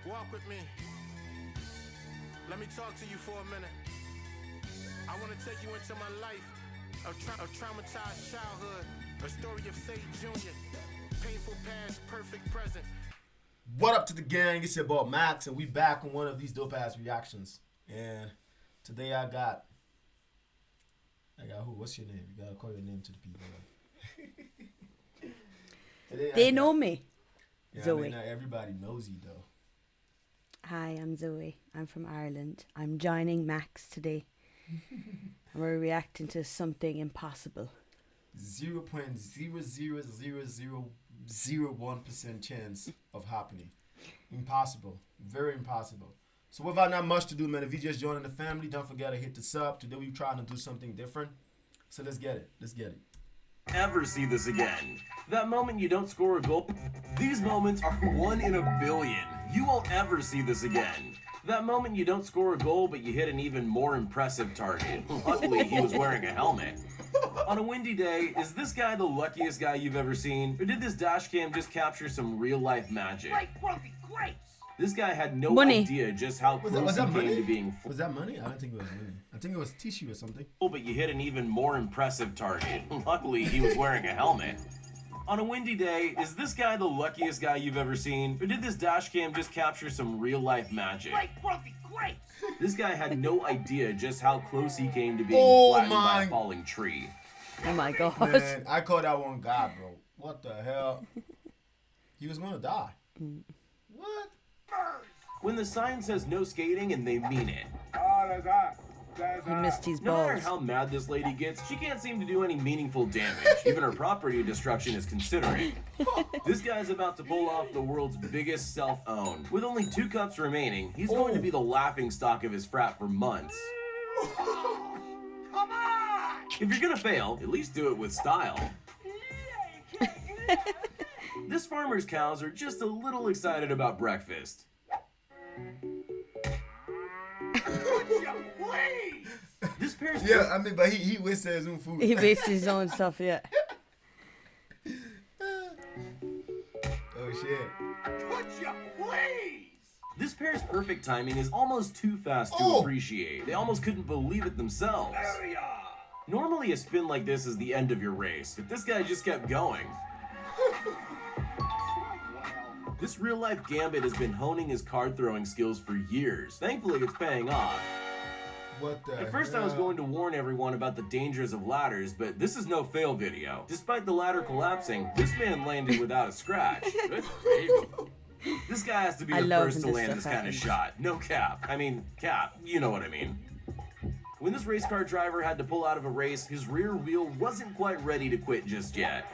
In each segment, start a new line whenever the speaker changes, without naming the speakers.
Walk with me. Let me talk to you for a minute. I want to take you into my life, a traumatized childhood, a story of Sage Jr., painful past, perfect present.
What up to the gang? It's your boy Max, and we back on one of these dope ass reactions. And today I got who? What's your name? You gotta call your name to the people.
They know me.
Yeah,
Zoe.
I mean, not everybody knows you though.
Hi, I'm Zoe. I'm from Ireland. I'm joining Max today. And we're reacting to something impossible.
0.00001% chance of happening. Impossible. Very impossible. So without not much to do, man, if you just joining the family, don't forget to hit the sub. Today we're trying to do something different. So let's get it.
Ever see this again? That moment you don't score a goal? These moments are 1 in a billion. You won't ever see this again. That moment you don't score a goal, but you hit an even more impressive target. Luckily, he was wearing a helmet. On a windy day, is this guy the luckiest guy you've ever seen? Or did this dash cam just capture some real-life magic? This guy had no idea just how close he came to being
Was that money? I don't think it was money. I think it was tissue or something.
But you hit an even more impressive target. Luckily, he was wearing a helmet. On a windy day, is this guy the luckiest guy you've ever seen? Or did this dash cam just capture some real-life magic? This guy had no idea just how close he came to being flattened by a falling tree.
Oh my god.
Man, I call that one God, bro. What the hell? He was gonna die. What?
When the sign says no skating and they mean it.
He missed his
No matter
balls.
how mad this lady gets, she can't seem to do any meaningful damage. Even her property destruction is considerate. This guy's about to pull off the world's biggest self-own. With only 2 cups remaining, he's going to be the laughingstock of his frat for months.
Come on!
If you're gonna fail, at least do it with style. This farmer's cows are just a little excited about breakfast. This pair's
Yeah, I mean, but he wasted his own food.
He wasted his own stuff, yeah.
Oh shit.
This pair's perfect timing is almost too fast to appreciate. They almost couldn't believe it themselves. Normally a spin like this is the end of your race, but this guy just kept going. This real-life Gambit has been honing his card-throwing skills for years. Thankfully, it's paying off.
What the
At first,
hell?
I was going to warn everyone about the dangers of ladders, but this is no fail video. Despite the ladder collapsing, this man landed without a scratch. Good baby. This guy has to be the first to land this kind of shot. No cap. I mean, cap. You know what I mean. When this race car driver had to pull out of a race, his rear wheel wasn't quite ready to quit just yet.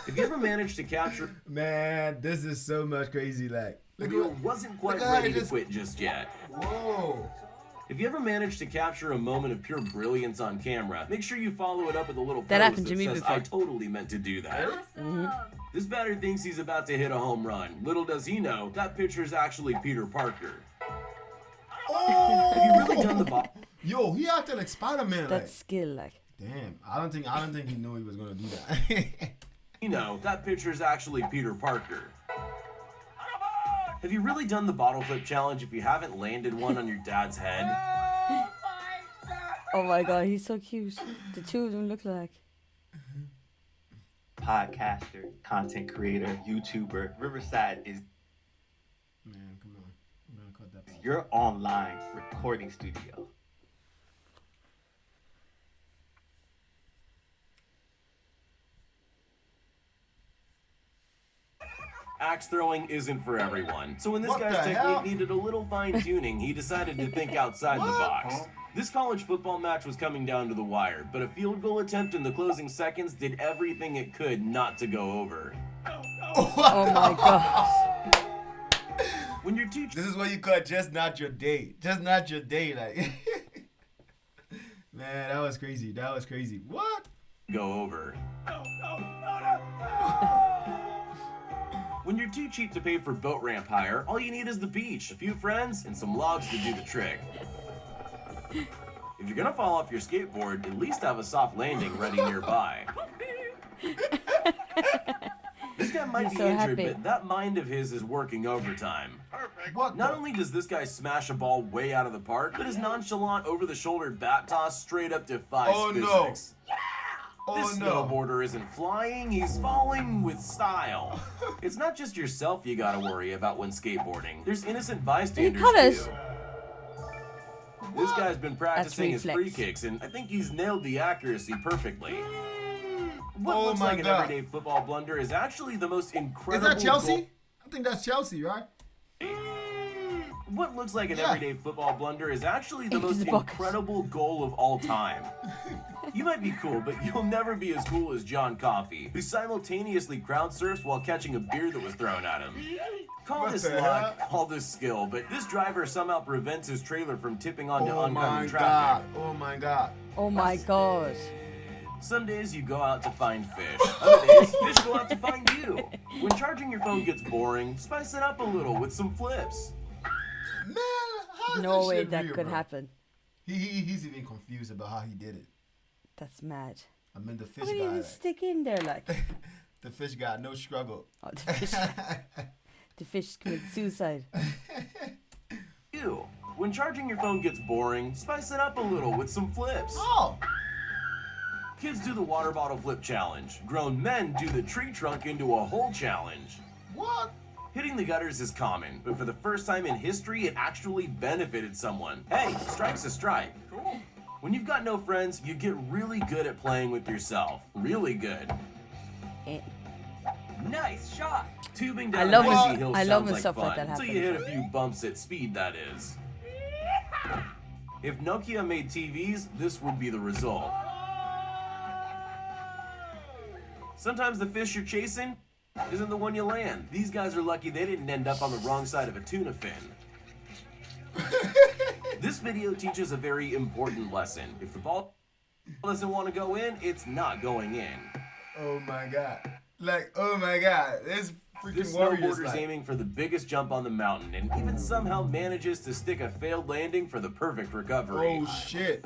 If you ever managed to capture...
Man, this is so much crazy. Like,
The wheel wasn't quite ready to quit just yet.
Whoa.
If you ever managed to capture a moment of pure brilliance on camera, make sure you follow it up with a little
That
post
happened to me
says,
before.
I totally meant to do that. This batter thinks he's about to hit a home run. Little does he know, that pitcher's actually Peter Parker. Have you really done the ball?
Yo, he acted like Spider-Man.
That's skill, like.
Damn, I don't think he knew he was gonna do that.
You know, that pitcher's actually Peter Parker. Have you really done the bottle flip challenge if you haven't landed one on your dad's head?
Oh my god, he's so cute. The 2 of them look like.
Podcaster, content creator, YouTuber. Riverside is
Man, come on. I'm gonna cut that part.
your online recording studio.
Axe throwing isn't for everyone. So when this
What
guy's
the
technique
hell?
needed a little fine-tuning, he decided to think outside the box. This college football match was coming down to the wire, but a field goal attempt in the closing seconds did everything it could not to go over.
Oh my gosh.
When you're too
This is what you call just not your day. Just not your day, like. Man, that was crazy. What?
go over. When you're too cheap to pay for boat ramp hire, all you need is the beach, a few friends, and some logs to do the trick. If you're gonna fall off your skateboard, at least have a soft landing ready nearby. This guy man might
He's
be
so
injured,
happy.
but that mind of his is working overtime.
What
Not
the?
only does this guy smash a ball way out of the park, but his nonchalant over-the-shoulder bat toss straight up defies
Oh, no.
physics.
Oh
This
no.
snowboarder isn't flying, he's falling with style. It's not just yourself you gotta worry about when skateboarding. There's innocent bystanders
caught
too.
us.
This guy's been practicing his free
reflex.
kicks, and I think he's nailed the accuracy perfectly. What
Oh
looks
my
like an
God.
everyday football blunder is actually the most
Is
incredible
that Chelsea?
goal-
I think that's Chelsea, right?
What looks like an
Yeah.
everyday football blunder is actually the
Into
most
the bucket.
incredible goal of all time. You might be cool, but you'll never be as cool as John Coffey, who simultaneously crowd surfs while catching a beer that was thrown at him. Call
What
this
the
luck,
hell?
call this skill, but this driver somehow prevents his trailer from tipping onto
Oh my
oncoming
god.
traffic.
Oh my god.
Oh my god.
Some days you go out to find fish. Other days, fish go out to find you. When charging your phone gets boring, spice it up a little with some flips.
Man, how is
No
that
way
shit
that
real,
could
bro?
happen.
He's even confused about how he did it.
That's mad.
I mean, the
How
fish
did
guy.
even stick in there like?
The fish got no struggle.
Oh, the fish committed suicide.
You. When charging your phone gets boring, spice it up a little with some flips.
Oh,
Kids do the water bottle flip challenge. Grown men do the tree trunk into a hole challenge.
what?
Hitting the gutters is common, but for the first time in history, it actually benefited someone. Hey, strike's a strike. Cool. When you've got no friends, you get really good at playing with yourself. Really good.
Eh.
Nice shot. Tubing
I
down
love
an
it.
icy hill
I
sounds
love when
like
stuff
fun,
like that
until you hit a few bumps at speed, that is. If Nokia made TVs, this would be the result. Sometimes the fish you're chasing isn't the one you land. These guys are lucky they didn't end up on the wrong side of a tuna fin. This video teaches a very important lesson. If the ball doesn't want to go in, it's not going in.
Oh my god. Like, oh my god. This
This
freaking warrior's
snowboarder's
like,
aiming for the biggest jump on the mountain and even somehow manages to stick a failed landing for the perfect recovery.
oh shit.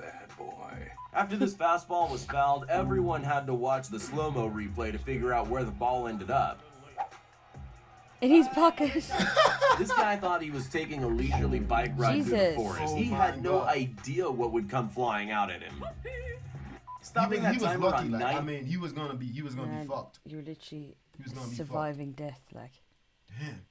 After this fastball was fouled, everyone had to watch the slow-mo replay to figure out where the ball ended up.
In his pocket.
This guy thought he was taking a leisurely bike ride through the
Jesus.
forest.
Oh
He
my
had no
God.
idea what would come flying out at him. Stopping
He
that
was
timer
lucky.
on
Like,
9
I mean, he was gonna be
Man,
fucked.
You're literally
He was gonna be
surviving death, like.
Damn.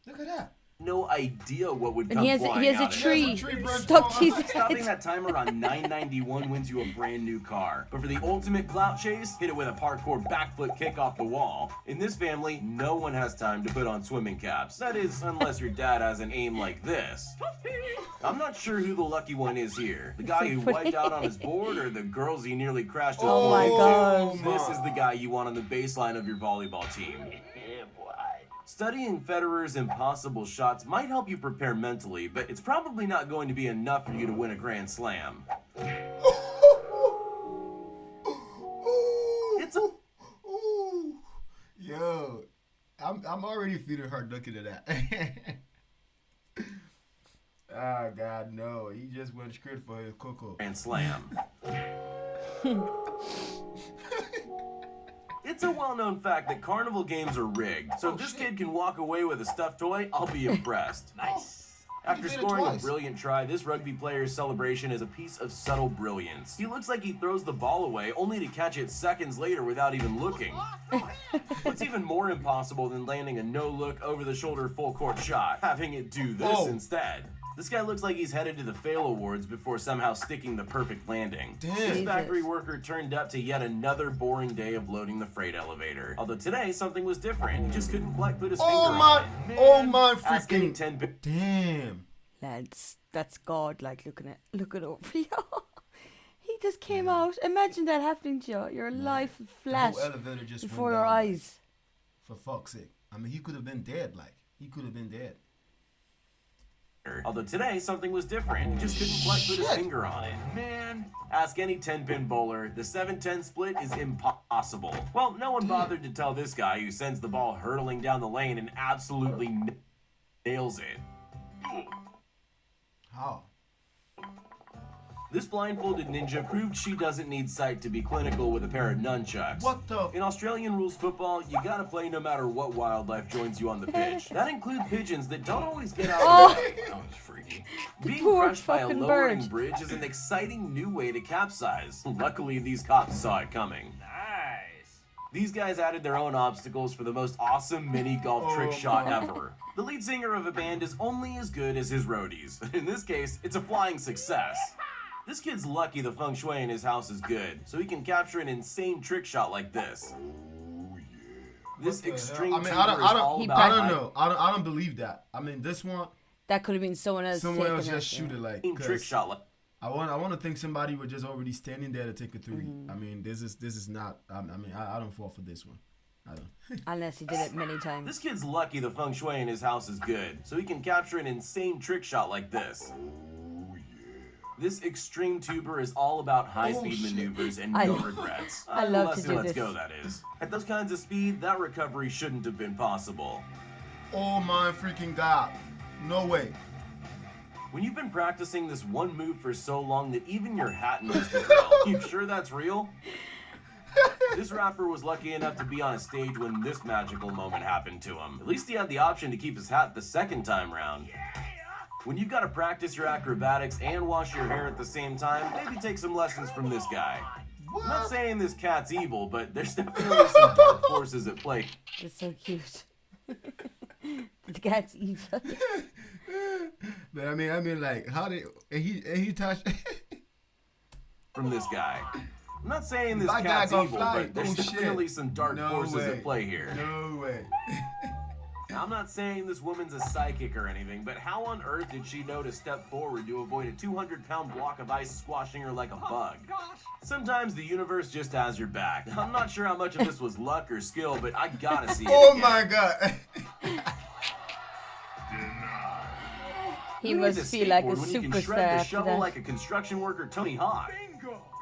Look at that.
no idea what would
And
come
he has
flying
a
out at him.
tree
Tree branch
stuck to
falling
his
out.
Stopping
head.
that timer on 991 wins you a brand new car. But for the ultimate clout chase, hit it with a parkour backflip kick off the wall. In this family, no one has time to put on swimming caps. That is, unless your dad has an aim like this. I'm not sure who the lucky one is here. The guy who wiped out on his board or the girls he nearly crashed his
Oh my
board into?
God.
This is the guy you want on the baseline of your volleyball team. Studying Federer's impossible shots might help you prepare mentally, but it's probably not going to be enough for you to win a Grand Slam. It's a
Ooh. Yo, I'm already feeling hurt looking at that. Ah, God, no. He just went straight for his cocoa.
Grand Slam. It's a well-known fact that carnival games are rigged, so if this kid can walk away with a stuffed toy, I'll be impressed.
Nice.
After
He did it
scoring a
twice.
brilliant try, this rugby player's celebration is a piece of subtle brilliance. He looks like he throws the ball away only to catch it seconds later without even looking. What's even more impossible than landing a no-look, over-the-shoulder full-court shot? Having it do this
Oh.
instead. This guy looks like he's headed to the fail awards before somehow sticking the perfect landing.
Damn.
This
Jesus.
factory worker turned up to yet another boring day of loading the freight elevator. Although today something was different. He just couldn't quite put his
Oh
finger
my,
on it.
oh my
Ask any
freaking.
10
Damn.
Lads, that's God, like, looking over you. He just came out. Imagine that happening to you. Your life
The
flash
whole elevator just
before
went
your
down,
eyes.
For fuck's sake. I mean, he could have been dead. Like, he could have been dead.
Although today something was different. He just couldn't quite put his
Shit.
finger on it. Man. Ask any 10-pin bowler, the 7-10 split is impossible. Well, no one bothered to tell this guy who sends the ball hurtling down the lane and absolutely nails it.
How?
This blindfolded ninja proved she doesn't need sight to be clinical with a pair of nunchucks.
What the?
In Australian rules football, you gotta play no matter what wildlife joins you on the pitch. That includes pigeons that don't always get out of the way. That was freaky. Being
poor
crushed by a
fucking
lowering
bird.
bridge is an exciting new way to capsize. Luckily, these cops saw it coming. These guys added their own obstacles for the most awesome mini golf trick shot ever. The lead singer of a band is only as good as his roadies. In this case, it's a flying success. This kid's lucky the feng shui in his house is good, so he can capture an insane trick shot like this. This extreme tuber is all
He
about
I don't know. I don't believe that. I mean, this one,
That could have been someone else.
someone else
taking
just
it,
shoot
yeah.
it like.
trick
'cause
shot like
I want to think somebody was just already standing there to take a three. I mean, this is not. I don't fall for this one. I don't.
Unless he did it many times.
This kid's lucky the feng shui in his house is good, so he can capture an insane trick shot like this. This extreme tuber is all about high-speed
shit.
maneuvers and
I-
no regrets.
I love
Unless
to
he
do
lets
this.
go, that is. At those kinds of speed, that recovery shouldn't have been possible.
Oh my freaking god! No way.
When you've been practicing this one move for so long that even your hat knows the drill, you sure that's real? This rapper was lucky enough to be on a stage when this magical moment happened to him. At least he had the option to keep his hat the second time round. When you've got to practice your acrobatics and wash your hair at the same time, maybe take some lessons from this guy. I'm not saying this cat's evil, but there's definitely some dark forces at play
It's so cute. The cat's evil.
But I mean, like, how did he touched?
from this guy. I'm not saying this
That guy
cat's
gonna
evil,
fly.
but there's
Oh, shit.
definitely some dark
No
forces
way.
at play here.
No way.
Now, I'm not saying this woman's a psychic or anything, but how on earth did she know to step forward to avoid a 200-pound block of ice squashing her like a bug? Sometimes the universe just has your back. I'm not sure how much of this was luck or skill, but I gotta see it
Oh
again.
my god.
He
Who
must
needs
feel like a
skateboard when you can
superstar
shred the
after
shovel
that.
like a construction worker Tony Hawk?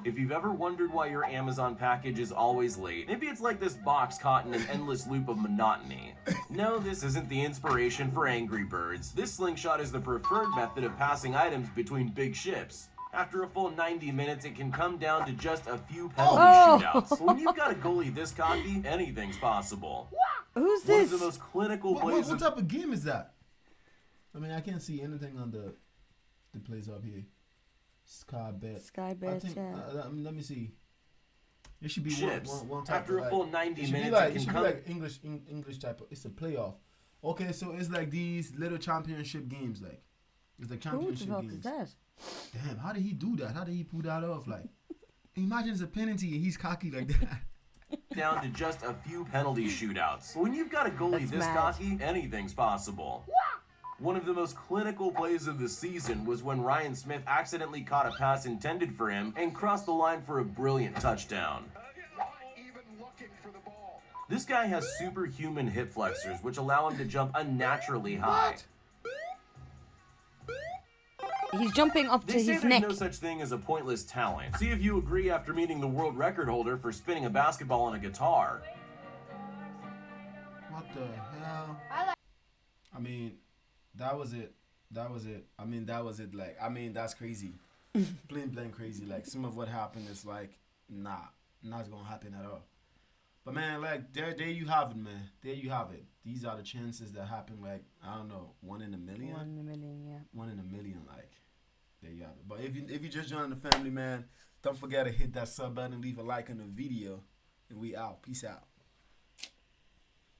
If you've ever wondered why your Amazon package is always late, maybe it's like this box caught in an endless loop of monotony. No, this isn't the inspiration for Angry Birds. This slingshot is the preferred method of passing items between big ships. After a full 90 minutes, it can come down to just a few penalty shootouts. When you've got a goalie this cocky, anything's possible.
Who's
One of
this?
the most clinical
What
plays of
type of game is that? I mean, I can't see anything on the plays up here. Sky bet.
Sky
I
bet,
think,
yeah.
let me see. It should be
Chips.
one type
After
of,
a full
like,
90
it should be
minutes,
like,
it
it
can
should be
come-
like English type of. It's a playoff. Okay, so it's like these little championship games, like it's like
Who the
championship
fuck
games.
is that?
Damn, how did he do that? How did he pull that off? Like, imagine it's a penalty and he's cocky like that.
down to just a few penalty shootouts. When you've got a goalie
That's
this
mad.
cocky, anything's possible. One of the most clinical plays of the season was when Ryan Smith accidentally caught a pass intended for him and crossed the line for a brilliant touchdown. This guy has superhuman hip flexors, which allow him to jump unnaturally high.
He's jumping up to
They say
his
there's
neck.
no such thing as a pointless talent. See if you agree after meeting the world record holder for spinning a basketball on a guitar.
What the hell? I mean, that was it. I mean, like, I mean, that's crazy. Plain blank crazy. Like, some of what happened is like, not gonna happen at all. But man, like, there you have it, man. There you have it. These are the chances that happen. Like, I don't know, 1 in a million.
1 in a million, yeah.
1 in a million. Like, there you have it. But if you just joined the family, man, don't forget to hit that sub button and leave a like on the video. And we out. Peace out.